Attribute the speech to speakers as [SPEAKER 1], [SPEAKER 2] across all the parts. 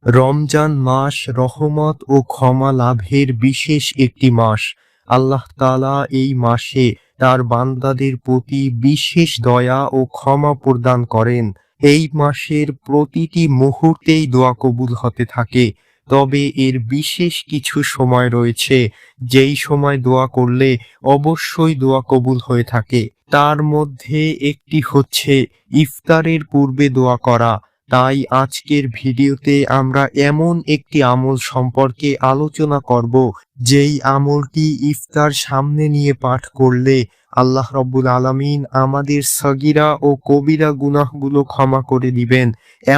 [SPEAKER 1] রমজান মাস রহমত ও ক্ষমা লাভের বিশেষ একটি মাস। আল্লাহ তাআলা এই মাসে তার বান্দাদের প্রতি বিশেষ দয়া ও ক্ষমা প্রদান করেন। এই মাসের প্রতিটি মুহূর্তেই দোয়া কবুল হতে থাকে। তবে এর বিশেষ কিছু সময় রয়েছে, যেই সময় দোয়া করলে অবশ্যই দোয়া কবুল হয়ে থাকে। তার মধ্যে একটি হচ্ছে ইফতারের পূর্বে দোয়া করা। তাই আজকের ভিডিওতে আমরা এমন একটি আমল সম্পর্কে আলোচনা করব, যেই আমলটি ইফতার সামনে নিয়ে পাঠ করলে আল্লাহ রাব্বুল আলামিন আমাদের সগীরা ও কবিরা গুনাহগুলো ক্ষমা করে দিবেন।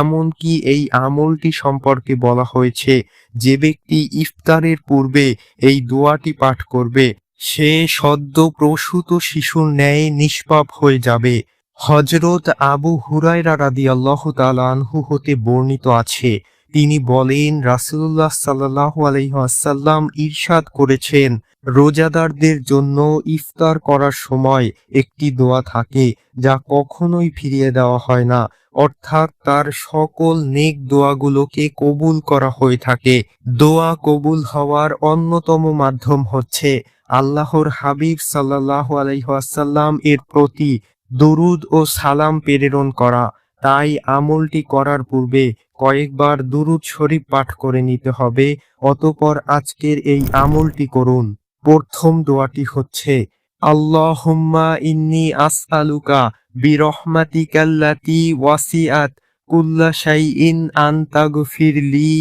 [SPEAKER 1] এমনকি এই আমলটি সম্পর্কে বলা হয়েছে, যে ব্যক্তি ইফতারের পূর্বে এই দোয়াটি পাঠ করবে সে সদ্য প্রসূত শিশুর ন্যায় নিষ্পাপ হয়ে যাবে। হযরত আবু হুরায়রা রাদিয়াল্লাহু তাআলা আনহু হতে বর্ণিত আছে, তিনি বলেন, রাসূলুল্লাহ সাল্লাল্লাহু আলাইহি ওয়াসাল্লাম ইরশাদ করেছেন, রোজাদারদের জন্য ইফতার করার সময় একটি দোয়া থাকে যা কখনোই ফিরিয়ে দেওয়া হয় না, অর্থাৎ তার সকল নেক দোয়াগুলোকে কবুল করা হয়ে থাকে। দোয়া কবুল হওয়ার অন্যতম মাধ্যম হচ্ছে আল্লাহর হাবিব সাল্লাল্লাহু আলাইহি ওয়াসাল্লাম এর প্রতি দরুদ ও সালাম প্রেরণ করা। তাই আমলটি করার পূর্বে কয়েকবার দুরূদ শরীফ পাঠ করে নিতে হবে। অতঃপর আজকের এই আমলটি করুন। প্রথম দোয়াটি হচ্ছে, আল্লাহুম্মা ইন্নী আসআলুকা বিরহমাতিকাল্লাতী ওয়াসিআত কুল্লা শাইইন আন তাগফিরলি।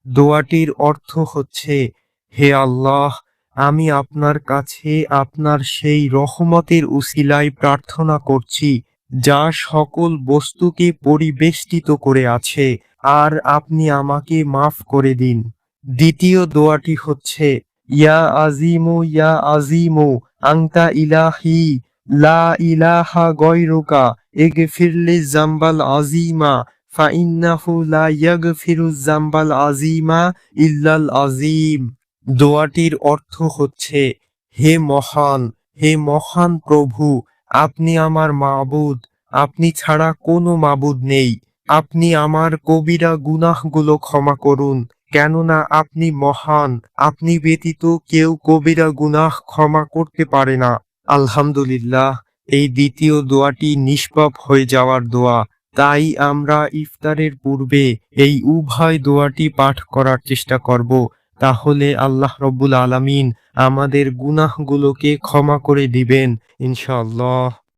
[SPEAKER 1] দোয়াটির অর্থ হচ্ছে, হে আল্লাহ, আমি আপনার কাছে আপনার সেই রহমতের উসিলায় প্রার্থনা করছি যা সকল বস্তুকে পরিবেষ্টিত করে আছে, আর আপনি আমাকে মাফ করে দিন। দ্বিতীয় দোয়াটি হচ্ছে, ইয়া আজিমু আনতা ইলাহি লা ইলাহা গয়রুকা ইগফিরলি জামবাল আজিমা ফাইন্নাহু লা ইয়াগফিরু জামবাল আজিমা ইল্লাল আজিম। দোয়াটির অর্থ হচ্ছে, হে মহান প্রভু, আপনি আমার মাবুদ, আপনি ছাড়া কোনো মাবুদ নেই। আপনি আমার কবিরা গুনাহগুলো ক্ষমা করুন, কেননা আপনি মহান, আপনি ব্যতীত কেউ কবিরা গুনাহ ক্ষমা করতে পারে না। আলহামদুলিল্লাহ, এই দ্বিতীয় দোয়াটি নিষ্পাপ হয়ে যাওয়ার দোয়া। তাই আমরা ইফতারের পূর্বে এই উভয় দোয়াটি পাঠ করার চেষ্টা করব। তাহলে আল্লাহ রাব্বুল আলামিন আমাদের গুনাহগুলোকে ক্ষমা করে দিবেন ইনশাআল্লাহ।